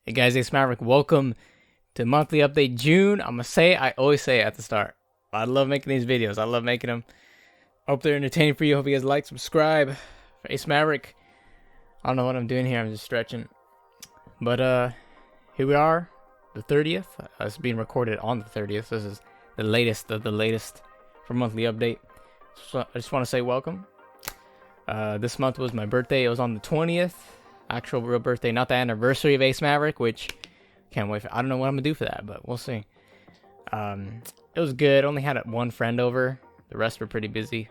Hey guys, it's Maverick. Welcome to monthly update June. I always say it at the start. I love making these videos. I love making them. Hope they're entertaining for you. Hope you guys like, subscribe. For Ace Maverick. I don't know what I'm doing here. I'm just stretching. But here we are, the 30th. It's being recorded on the 30th. This is the latest of the latest for monthly update. So I just want to say welcome. This month was my birthday. It was on the 20th. Actual real birthday, not the anniversary of Ace Maverick, which can't wait for. I don't know what I'm gonna do for that, but we'll see. It was good. Only had one friend over. The rest were pretty busy.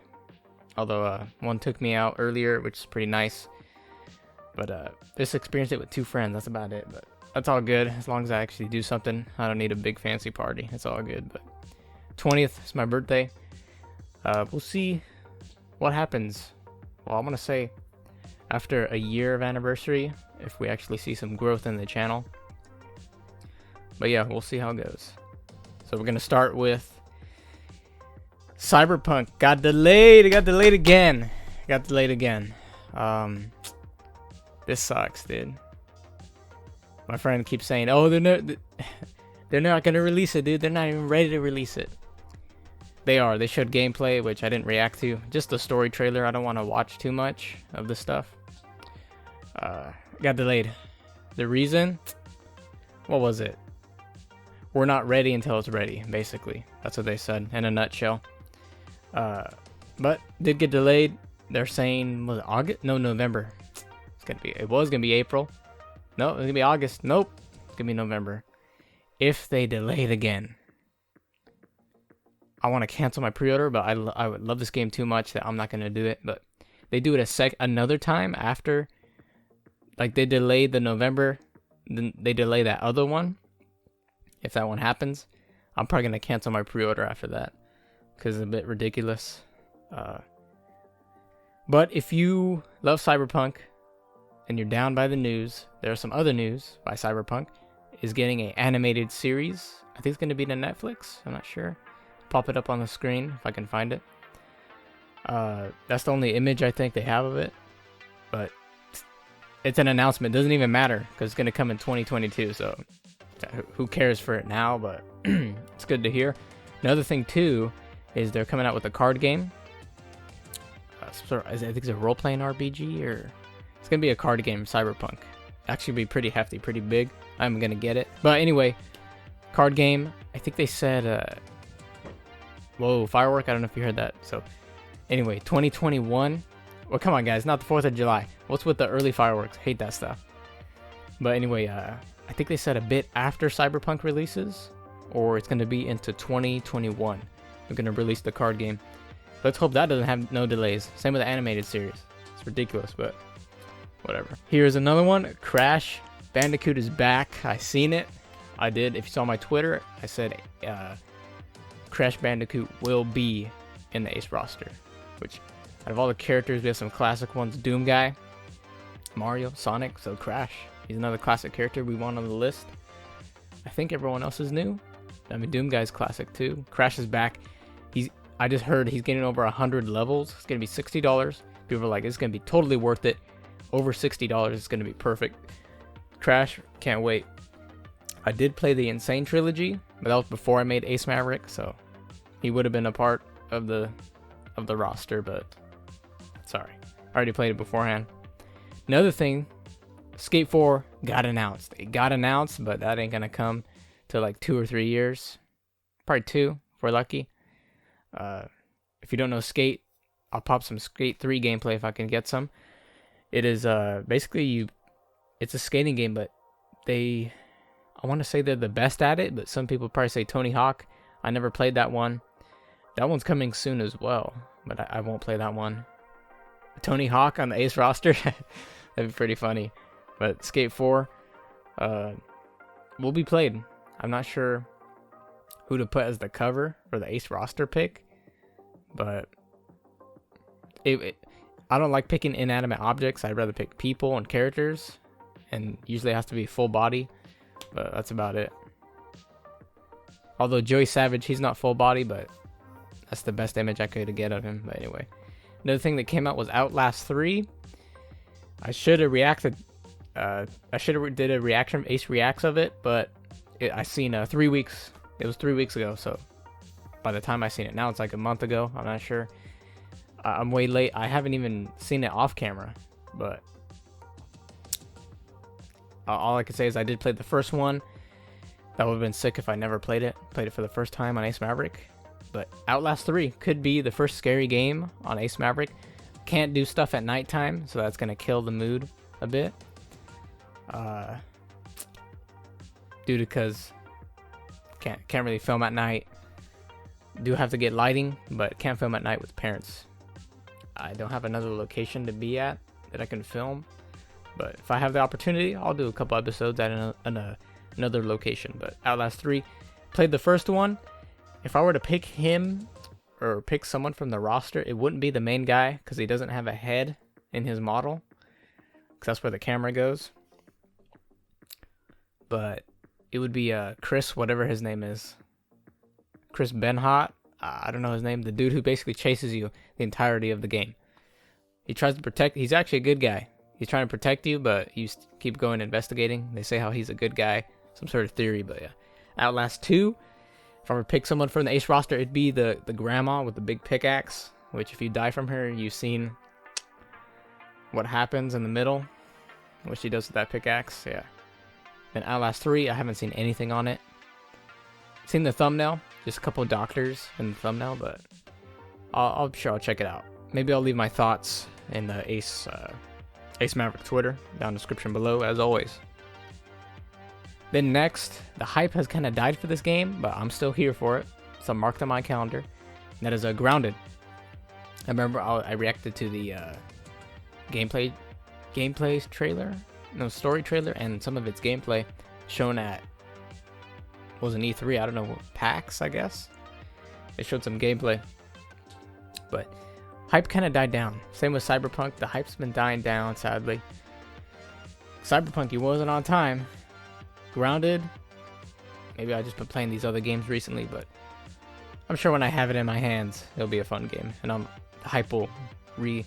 Although one took me out earlier, which is pretty nice. But just experienced it with two friends. That's about it. But that's all good as long as I actually do something. I don't need a big fancy party. It's all good. But 20th is my birthday. We'll see what happens. Well, I'm gonna say, after a year of anniversary, if we actually see some growth in the channel. But yeah, we'll see how it goes. So we're gonna start with Cyberpunk. Got delayed. It got delayed again. This sucks, dude. My friend keeps saying, "Oh, they're not gonna release it, dude. They're not even ready to release it." They are. They showed gameplay, which I didn't react to. Just the story trailer. I don't want to watch too much of the stuff. Got delayed. The reason? What was it? We're not ready until it's ready, basically. That's what they said in a nutshell. But did get delayed. They're saying, was it August? No, November. It was gonna be April. No, it's gonna be August. Nope. It's gonna be November. If they delay it again, I want to cancel my pre-order, but I would love this game too much that I'm not gonna do it. But they do it another time after. Like, they delayed the November, then they delay that other one. If that one happens, I'm probably going to cancel my pre-order after that, because it's a bit ridiculous. But if you love Cyberpunk and you're down by the news, there's some other news by Cyberpunk is getting an animated series. I think it's going to be to Netflix. I'm not sure. Pop it up on the screen if I can find it. That's the only image I think they have of it. But it's an announcement. It doesn't even matter because it's going to come in 2022. So who cares for it now? But it's good to hear. Another thing, too, is they're coming out with a card game. I think it's a role-playing RPG, or it's going to be a card game, Cyberpunk. Actually be pretty hefty, pretty big. I'm going to get it. But anyway, card game. I think they said, whoa, firework. I don't know if you heard that. So anyway, 2021. Well, come on, guys. Not the 4th of July. What's with the early fireworks? Hate that stuff. But anyway, I think they said a bit after Cyberpunk releases, or it's going to be into 2021. They're going to release the card game. Let's hope that doesn't have no delays. Same with the animated series. It's ridiculous, but whatever. Here's another one. Crash Bandicoot is back. I seen it. I did. If you saw my Twitter, I said Crash Bandicoot will be in the Ace roster, which, out of all the characters, we have some classic ones. Doom Guy, Mario, Sonic, so Crash. He's another classic character we want on the list. I think everyone else is new. I mean, Doom Guy's classic too. Crash is back. I just heard he's getting over 100 levels. It's going to be $60. People are like, it's going to be totally worth it. Over $60, it's going to be perfect. Crash, can't wait. I did play the Insane Trilogy, but that was before I made Ace Maverick, so he would have been a part of the roster, but sorry, I already played it beforehand. Another thing, Skate 4 got announced. It got announced, but that ain't gonna come till like 2 or 3 years. Probably 2 if we're lucky. If you don't know Skate, I'll pop some Skate 3 gameplay if I can get some. It is basically it's a skating game, but I want to say they're the best at it, but some people probably say Tony Hawk. I never played that one. That one's coming soon as well, but I won't play that one. Tony Hawk on the Ace roster? That'd be pretty funny. But Skate 4 will be played. I'm not sure who to put as the cover for the Ace roster pick, but I don't like picking inanimate objects. I'd rather pick people and characters, and usually it has to be full body, but that's about it. Although Joey Savage, he's not full body, but that's the best image I could get of him. But anyway, another thing that came out was Outlast 3. I should have reacted I should have did a reaction, Ace Reacts of it, but I seen 3 weeks. It was 3 weeks ago, so by the time I seen it now, it's like a month ago. I'm not sure. I'm way late. I haven't even seen it off camera, but all I can say is I did play the first one. That would have been sick if I never played it. Played it for the first time on Ace Maverick. But Outlast 3 could be the first scary game on Ace Maverick. Can't do stuff at nighttime, so that's going to kill the mood a bit. Due to because can't really film at night. Do have to get lighting, but can't film at night with parents. I don't have another location to be at that I can film. But if I have the opportunity, I'll do a couple episodes at another location. But Outlast 3, played the first one. If I were to pick him or pick someone from the roster, it wouldn't be the main guy because he doesn't have a head in his model. Because that's where the camera goes. But it would be Chris, whatever his name is. Chris Benhot. I don't know his name. The dude who basically chases you the entirety of the game. He tries to protect. He's actually a good guy. He's trying to protect you, but you keep going investigating. They say how he's a good guy. Some sort of theory, but yeah. Outlast 2. If I were to pick someone from the Ace roster, it'd be the grandma with the big pickaxe. Which if you die from her, you've seen what happens in the middle. What she does with that pickaxe, yeah. Then Outlast 3, I haven't seen anything on it. Seen the thumbnail. Just a couple of doctors in the thumbnail, but I'll check it out. Maybe I'll leave my thoughts in the Ace Maverick Twitter down in the description below, as always. Then next, the hype has kind of died for this game, but I'm still here for it, so marked on my calendar. And that is Grounded. I remember I reacted to the gameplay trailer, no, story trailer, and some of its gameplay shown at was an E3, I don't know, PAX, I guess. They showed some gameplay. But hype kind of died down. Same with Cyberpunk. The hype's been dying down, sadly. Cyberpunk, he wasn't on time. Grounded. Maybe I've just been playing these other games recently, but I'm sure when I have it in my hands, it'll be a fun game. And the hype will be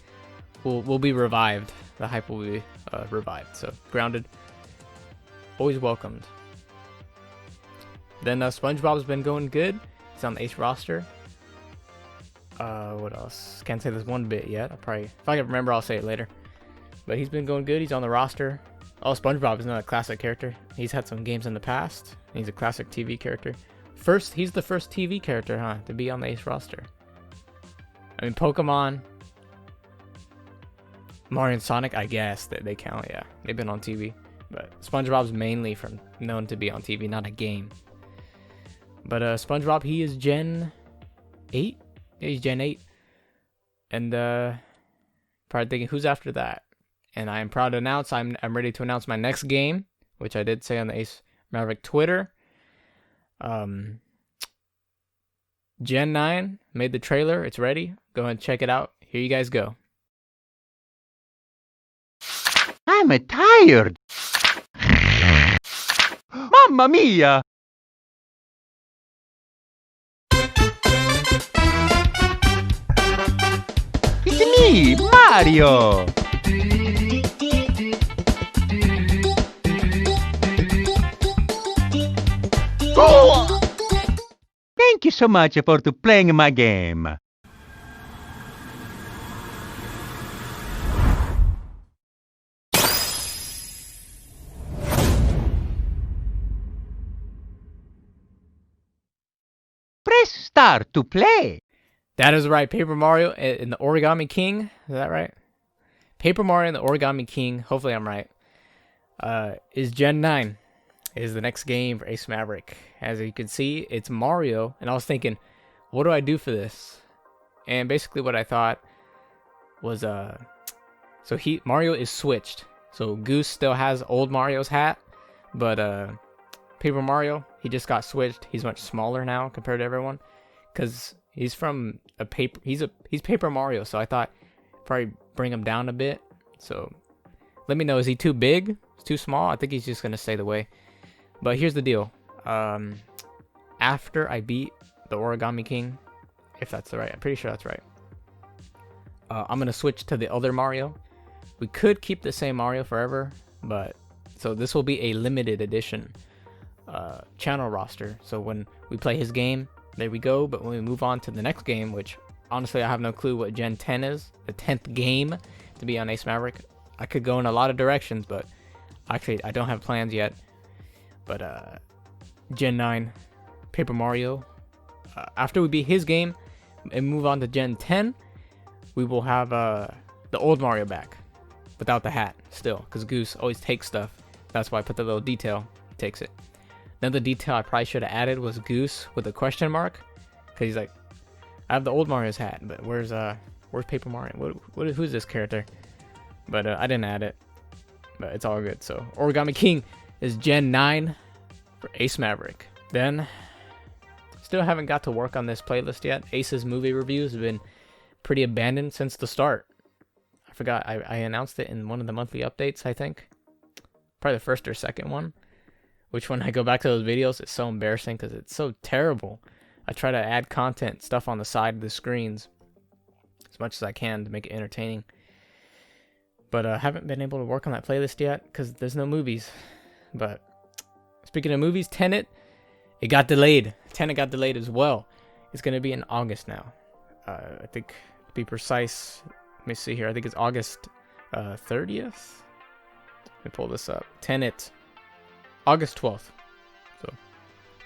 revived. The hype will be revived. So, Grounded. Always welcomed. Then SpongeBob's been going good. He's on the Ace roster. What else? Can't say this one bit yet. If I can remember, I'll say it later. But he's been going good. He's on the roster. Oh, SpongeBob is not a classic character. He's had some games in the past. He's a classic TV character. He's the first TV character, huh, to be on the Ace roster. I mean, Pokemon, Mario and Sonic, I guess that they count. Yeah, they've been on TV. But SpongeBob's mainly known to be on TV, not a game. But SpongeBob, he is Gen 8. Yeah, he's Gen 8. And probably thinking, who's after that? And I am proud to announce, I'm ready to announce my next game, which I did say on the Ace Maverick Twitter. Gen 9 made the trailer. It's ready. Go ahead and check it out. Here you guys go. I'm tired. Mamma mia! It's me, Mario! Oh! Thank you so much for playing my game. Press start to play. That is right. Paper Mario and the Origami King. Is that right? Paper Mario and the Origami King. Hopefully I'm right. Is Gen 9. Is the next game for Ace Maverick. As you can see, it's Mario. And I was thinking, what do I do for this? And basically what I thought was, so Mario is switched. So Goose still has old Mario's hat. But Paper Mario, he just got switched. He's much smaller now compared to everyone. Because he's from he's Paper Mario. So I thought probably bring him down a bit. So let me know, is he too big? Too small? I think he's just going to stay the way. But here's the deal. After I beat the Origami King, if that's right, I'm pretty sure that's right. I'm going to switch to the other Mario. We could keep the same Mario forever. But so this will be a limited edition channel roster. So when we play his game, there we go. But when we move on to the next game, which honestly I have no clue what Gen 10 is, the 10th game to be on Ace Maverick. I could go in a lot of directions, but actually I don't have plans yet. But Gen 9 Paper Mario. After we beat his game and move on to Gen 10, we will have the old Mario back without the hat still, because Goose always takes stuff. That's why I put the little detail. He takes it. Another detail I probably should have added was Goose with a question mark, because he's like, I have the old Mario's hat, but where's Paper Mario? Who's this character? But I didn't add it, but it's all good. So Origami King is Gen 9 for Ace Maverick. Then still haven't got to work on this playlist yet. Ace's movie reviews have been pretty abandoned since the start. I forgot, I announced it in one of the monthly updates, I think. Probably the first or second one. Which when I go back to those videos, it's so embarrassing because it's so terrible. I try to add content, stuff on the side of the screens as much as I can to make it entertaining. But I haven't been able to work on that playlist yet because there's no movies. But speaking of movies, Tenet, it got delayed. Tenet got delayed as well. It's going to be in August now. I think, to be precise, let me see here. I think it's August 30th. Let me pull this up. Tenet, August 12th. So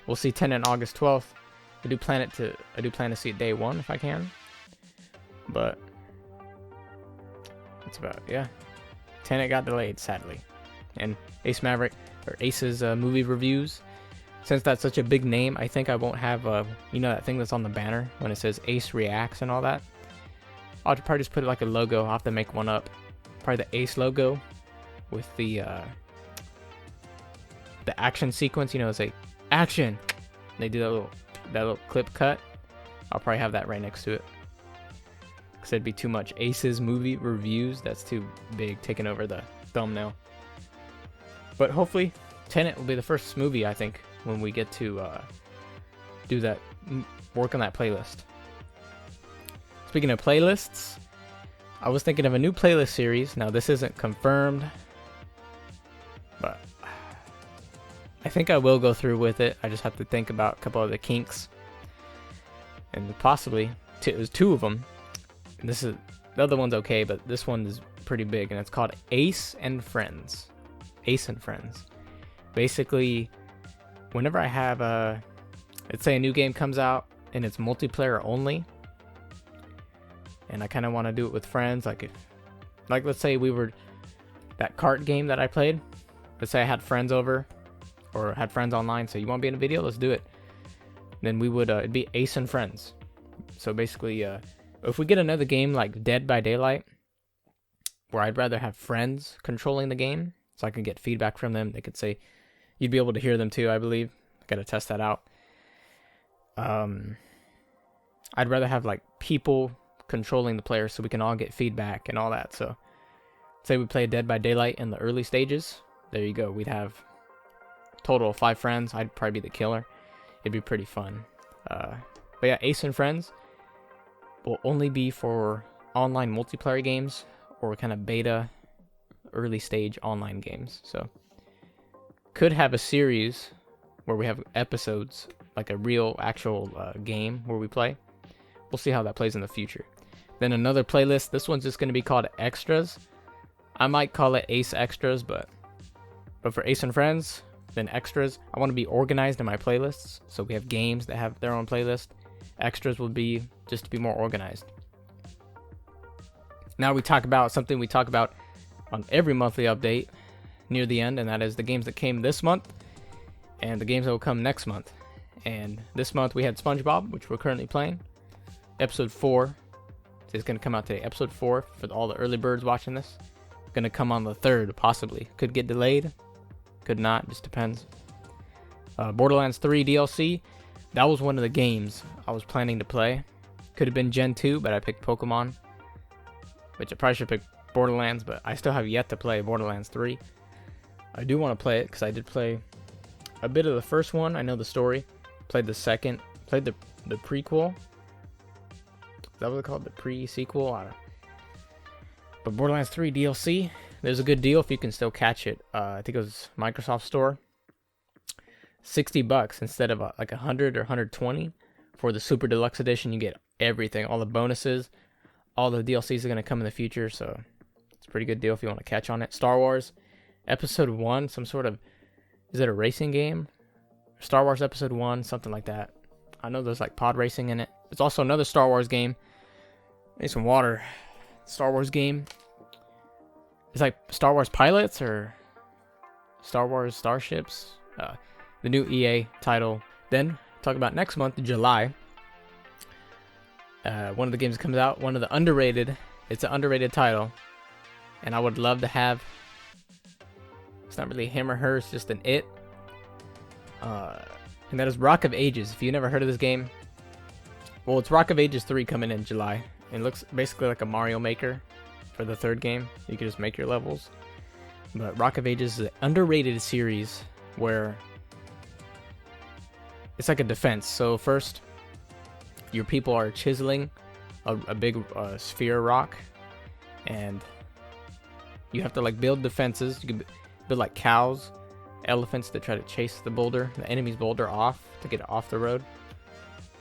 we'll see Tenet on August 12th. I do plan to see it day one if I can. But that's about it. Yeah. Tenet got delayed, sadly. And Ace Maverick, or Ace's movie reviews, since that's such a big name, I think I won't have, you know that thing that's on the banner when it says Ace Reacts and all that? I'll probably just put it like a logo. I'll have to make one up. Probably the Ace logo with the action sequence. You know, it's like, action! They do that little clip cut. I'll probably have that right next to it. Because it'd be too much. Ace's movie reviews, that's too big, taking over the thumbnail. But hopefully, Tenet will be the first movie, I think, when we get to do that, work on that playlist. Speaking of playlists, I was thinking of a new playlist series. Now, this isn't confirmed, but I think I will go through with it. I just have to think about a couple of the kinks. And possibly, it was two of them. And the other one's okay, but this one is pretty big, and it's called Ace and Friends. Ace and Friends. Basically, whenever I have let's say a new game comes out and it's multiplayer only, and I kind of want to do it with friends, like let's say we were that kart game that I played. Let's say I had friends over, or had friends online. So you want to be in a video? Let's do it. Then we would it'd be Ace and Friends. So basically, if we get another game like Dead by Daylight, where I'd rather have friends controlling the game, so I can get feedback from them. They could say, you'd be able to hear them too, I believe. I gotta test that out. I'd rather have like people controlling the players so we can all get feedback and all that. So say we play Dead by Daylight in the early stages. There you go. We'd have a total of 5 friends. I'd probably be the killer. It'd be pretty fun. But yeah, Ace and Friends will only be for online multiplayer games or kind of beta early stage online games. So could have a series where we have episodes, like a real actual game where we play. We'll see how that plays in the future. Then another playlist. This one's just going to be called Extras. I might call it Ace Extras, but for Ace and Friends, then Extras. I want to be organized in my playlists, so we have games that have their own playlist. Extras will be just to be more organized. Now we talk about something we talk about on every monthly update near the end, and that is the games that came this month and the games that will come next month. And this month we had SpongeBob, which we're currently playing. Episode 4 is going to come out today. Episode 4, for all the early birds watching this, going to come on the 3rd, possibly. Could get delayed, could not, just depends. Borderlands 3 DLC, that was one of the games I was planning to play. Could have been Gen 2, but I picked Pokemon, which I probably should pick Borderlands, but I still have yet to play Borderlands 3. I do want to play it because I did play a bit of the first one. I know the story. Played the second. Played the prequel. Is that what it's called? The pre-sequel? I don't know. But Borderlands 3 DLC, there's a good deal if you can still catch it. I think it was Microsoft Store. $60 instead of like 100 or 120 for the Super Deluxe Edition. You get everything, all the bonuses, all the DLCs are going to come in the future, so it's a pretty good deal if you want to catch on it. Star Wars Episode 1, some sort of, is it a racing game? Star Wars Episode 1, something like that. I know there's like pod racing in it. There's also another Star Wars game. Need some water. Star Wars game. It's like Star Wars Pilots or Star Wars Starships. The new EA title. Then, talk about next month, July. One of the games that comes out, one of the underrated, it's an underrated title. And I would love to have, it's not really him or her, it's just an it. And that is Rock of Ages. If you've never heard of this game, well, it's Rock of Ages 3 coming in July. It looks basically like a Mario Maker for the third game. You can just make your levels. But Rock of Ages is an underrated series where it's like a defense. So first, your people are chiseling a big sphere rock, and you have to like build defenses. You can build like cows, elephants that try to chase the enemy's boulder off to get it off the road.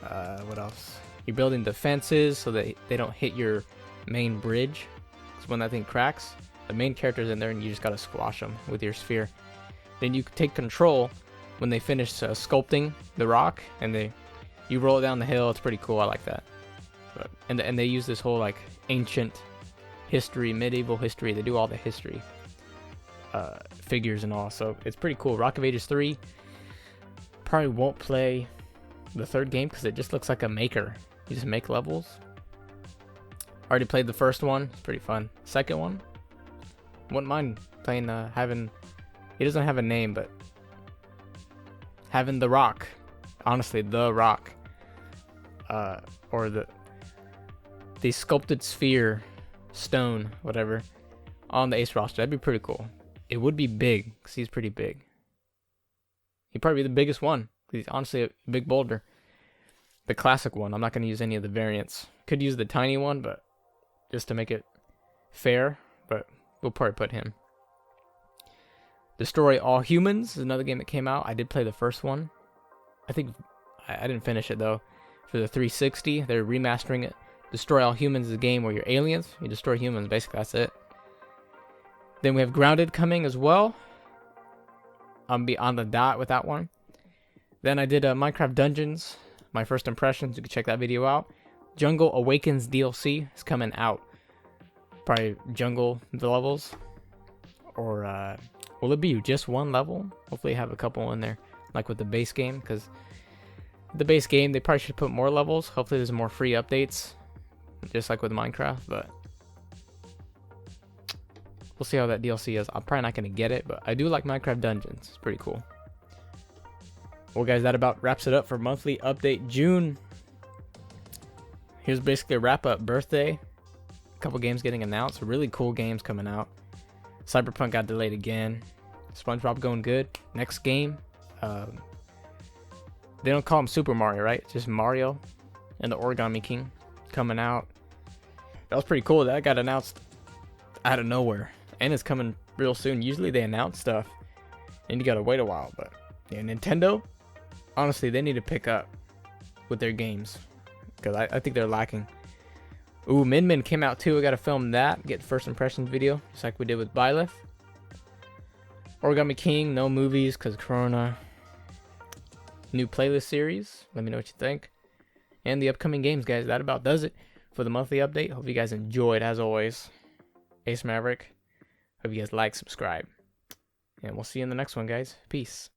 What else? You're building defenses so that they don't hit your main bridge. Because when that thing cracks, the main character's in there and you just gotta squash them with your sphere. Then you take control when they finish sculpting the rock, and you roll it down the hill. It's pretty cool. I like that. And they use this whole like ancient history, medieval history. They do all the history figures and all. So it's pretty cool. Rock of Ages 3. Probably won't play the third game because it just looks like a maker. You just make levels. Already played the first one. It's pretty fun. Second one, wouldn't mind playing. He doesn't have a name, but having the rock. Honestly, the rock. Or the sculpted sphere, stone, whatever, on the Ace roster. That'd be pretty cool. It would be big because he's pretty big. He'd probably be the biggest one. He's honestly a big boulder. The classic one. I'm not going to use any of the variants. Could use the tiny one, but just to make it fair. But we'll probably put him. Destroy All Humans is another game that came out. I did play the first one. I think I didn't finish it though. For the 360, they're remastering it. Destroy All Humans is a game where you're aliens. You destroy humans. Basically, that's it. Then we have Grounded coming as well. I'll be on the dot with that one. Then I did Minecraft Dungeons. My first impressions. You can check that video out. Jungle Awakens DLC is coming out. Probably jungle the levels. Or will it be just one level? Hopefully have a couple in there. Like with the base game. Because the base game, they probably should put more levels. Hopefully there's more free updates. Just like with Minecraft. But we'll see how that DLC is. I'm probably not going to get it. But I do like Minecraft Dungeons. It's pretty cool. Well, guys, that about wraps it up for monthly update June. Here's basically a wrap-up. Birthday. A couple games getting announced. Really cool games coming out. Cyberpunk got delayed again. SpongeBob going good. Next game. They don't call him Super Mario, right? It's just Mario and the Origami King coming out. That was pretty cool. That got announced out of nowhere. And it's coming real soon. Usually they announce stuff and you gotta wait a while. But yeah, Nintendo, honestly, they need to pick up with their games. Because I think they're lacking. Ooh, Min Min came out too. I gotta film that. Get first impressions video. Just like we did with Byleth. Origami King, no movies because Corona. New playlist series. Let me know what you think. And the upcoming games, guys. That about does it for the monthly update. Hope you guys enjoyed, as always. Ace Maverick. Hope you guys like, subscribe. And we'll see you in the next one, guys. Peace.